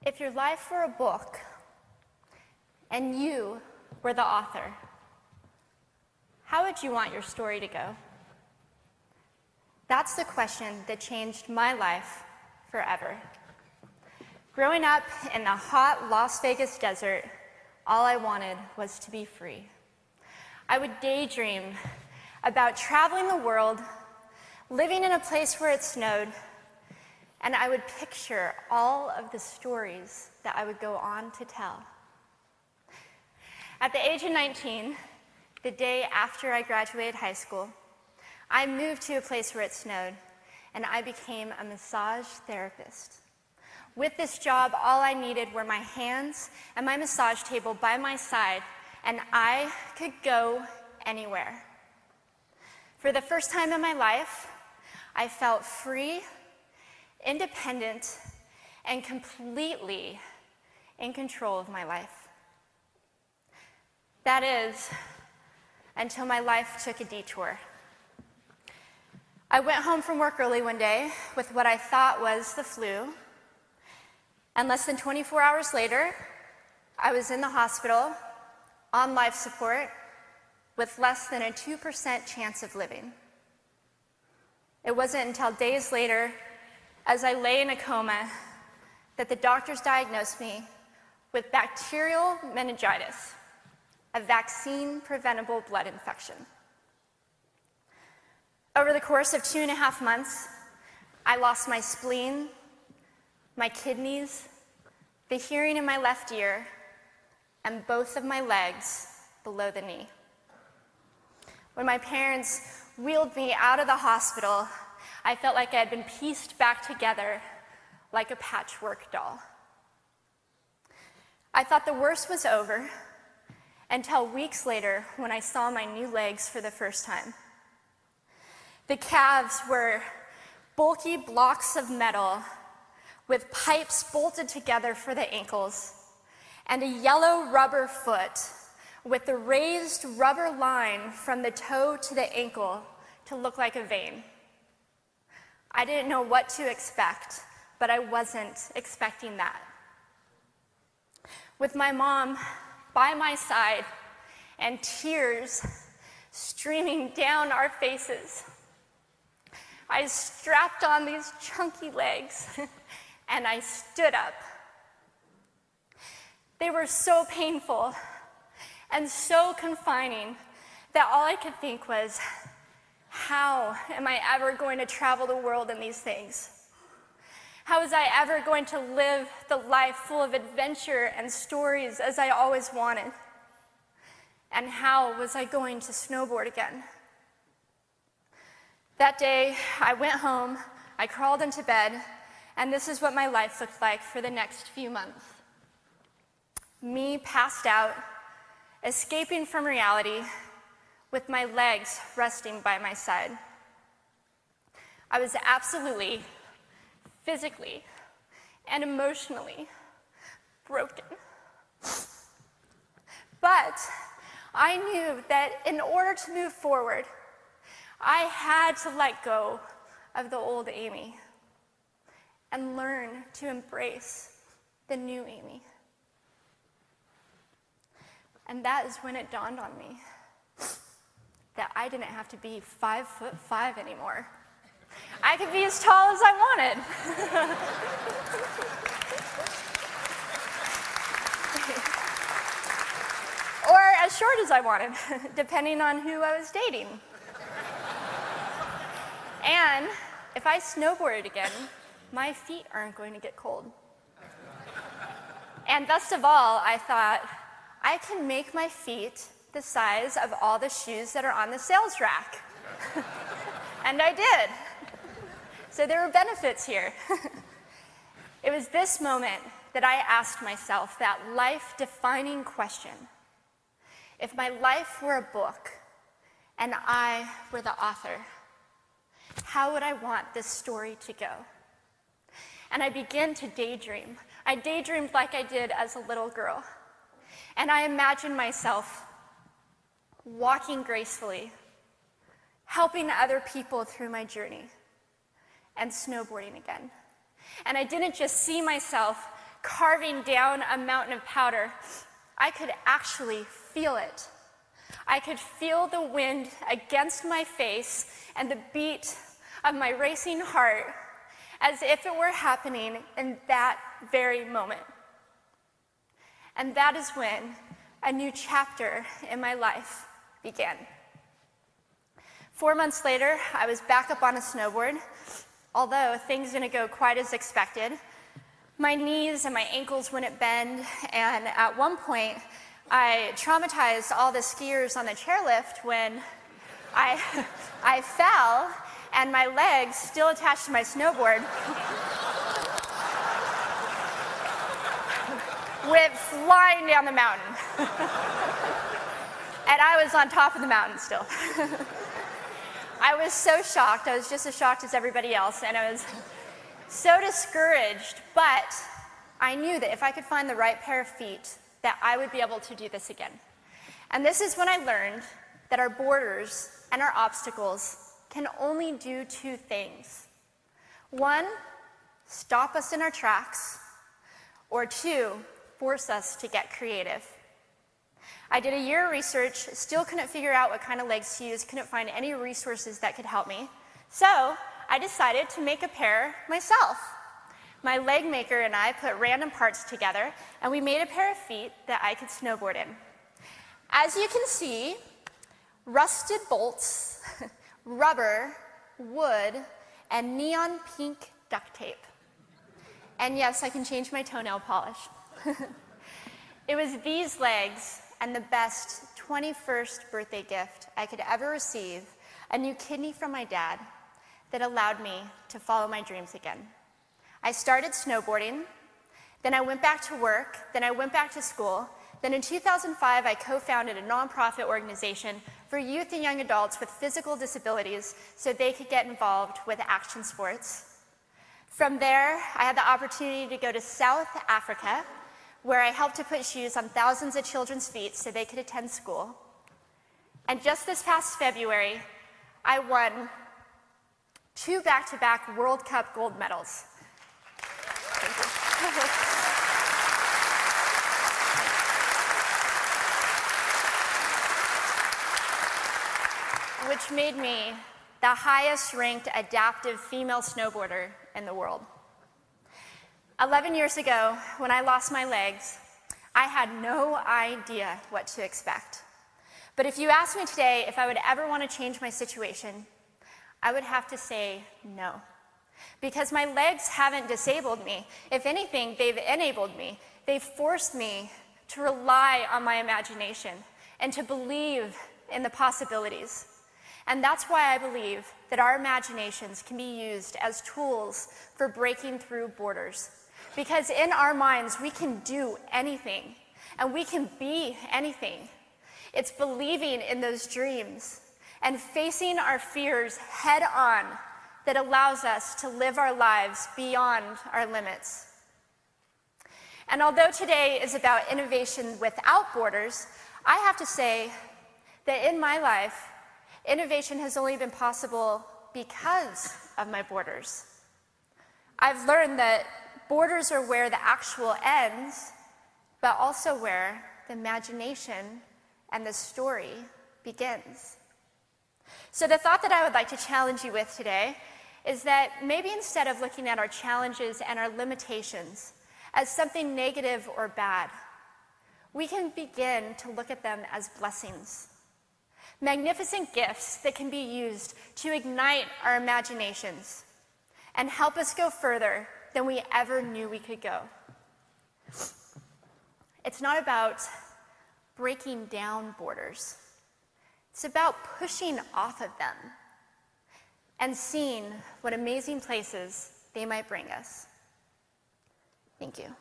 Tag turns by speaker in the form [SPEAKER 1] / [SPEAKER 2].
[SPEAKER 1] If your life were a book and you were the author, how would you want your story to go? That's the question that changed my life forever. Growing up in the hot Las Vegas desert, all I wanted was to be free. I would daydream about traveling the world, living in a place where it snowed, and I would picture all of the stories that I would go on to tell. At the age of 19, the day after I graduated high school, I moved to a place where it snowed, and I became a massage therapist. With this job, all I needed were my hands and my massage table by my side, and I could go anywhere. For the first time in my life, I felt free, independent, and completely in control of my life. That is, until my life took a detour. I went home from work early one day with what I thought was the flu, and less than 24 hours later, I was in the hospital on life support with less than a 2% chance of living. It wasn't until days later, as I lay in a coma, that the doctors diagnosed me with bacterial meningitis, a vaccine-preventable blood infection. Over the course of 2.5 months, I lost my spleen, my kidneys, the hearing in my left ear, and both of my legs below the knee. When my parents wheeled me out of the hospital, I felt like I had been pieced back together like a patchwork doll. I thought the worst was over until weeks later when I saw my new legs for the first time. The calves were bulky blocks of metal with pipes bolted together for the ankles, and a yellow rubber foot with the raised rubber line from the toe to the ankle to look like a vein. I didn't know what to expect, but I wasn't expecting that. With my mom by my side and tears streaming down our faces, I strapped on these chunky legs and I stood up. They were so painful and so confining that all I could think was, how am I ever going to travel the world in these things? How was I ever going to live the life full of adventure and stories as I always wanted? And how was I going to snowboard again? That day, I went home, I crawled into bed, and this is what my life looked like for the next few months. Me passed out, escaping from reality, with my legs resting by my side. I was absolutely, physically, and emotionally broken. But I knew that in order to move forward, I had to let go of the old Amy and learn to embrace the new Amy. And that is when it dawned on me that I didn't have to be 5'5" anymore. I could be as tall as I wanted. Or as short as I wanted, depending on who I was dating. And if I snowboarded again, my feet aren't going to get cold. And best of all, I thought, I can make my feet the size of all the shoes that are on the sales rack. And I did. So there were benefits here. It was this moment that I asked myself that life-defining question. If my life were a book and I were the author, how would I want this story to go? And I began to daydream. I daydreamed like I did as a little girl. And I imagined myself walking gracefully, helping other people through my journey, and snowboarding again. And I didn't just see myself carving down a mountain of powder, I could actually feel it. I could feel the wind against my face and the beat of my racing heart as if it were happening in that very moment. And that is when a new chapter in my life began. 4 months later, I was back up on a snowboard, although things didn't go quite as expected. My knees and my ankles wouldn't bend, and at one point, I traumatized all the skiers on the chairlift when I fell, and my legs, still attached to my snowboard, went flying down the mountain. And I was on top of the mountain still. I was so shocked. I was just as shocked as everybody else, and I was so discouraged, but I knew that if I could find the right pair of feet, that I would be able to do this again. And this is when I learned that our borders and our obstacles can only do two things. One, stop us in our tracks, or two, force us to get creative. I did a year of research, still couldn't figure out what kind of legs to use, couldn't find any resources that could help me. So I decided to make a pair myself. My leg maker and I put random parts together, and we made a pair of feet that I could snowboard in. As you can see, rusted bolts, rubber, wood, and neon pink duct tape. And yes, I can change my toenail polish. It was these legs and the best 21st birthday gift I could ever receive, a new kidney from my dad, that allowed me to follow my dreams again. I started snowboarding, then I went back to work, then I went back to school, then in 2005 I co-founded a nonprofit organization for youth and young adults with physical disabilities so they could get involved with action sports. From there, I had the opportunity to go to South Africa, where I helped to put shoes on thousands of children's feet so they could attend school. And just this past February, I won 2 back-to-back World Cup gold medals. Thank you. Which made me the highest-ranked adaptive female snowboarder in the world. 11 years ago, when I lost my legs, I had no idea what to expect. But if you asked me today if I would ever want to change my situation, I would have to say no. Because my legs haven't disabled me. If anything, they've enabled me. They've forced me to rely on my imagination and to believe in the possibilities. And that's why I believe that our imaginations can be used as tools for breaking through borders. Because in our minds, we can do anything, and we can be anything. It's believing in those dreams and facing our fears head on that allows us to live our lives beyond our limits. And although today is about innovation without borders, I have to say that in my life, innovation has only been possible because of my borders. I've learned that borders are where the actual ends, but also where the imagination and the story begins. So the thought that I would like to challenge you with today is that maybe instead of looking at our challenges and our limitations as something negative or bad, we can begin to look at them as blessings. Magnificent gifts that can be used to ignite our imaginations and help us go further than we ever knew we could go. It's not about breaking down borders. It's about pushing off of them and seeing what amazing places they might bring us. Thank you.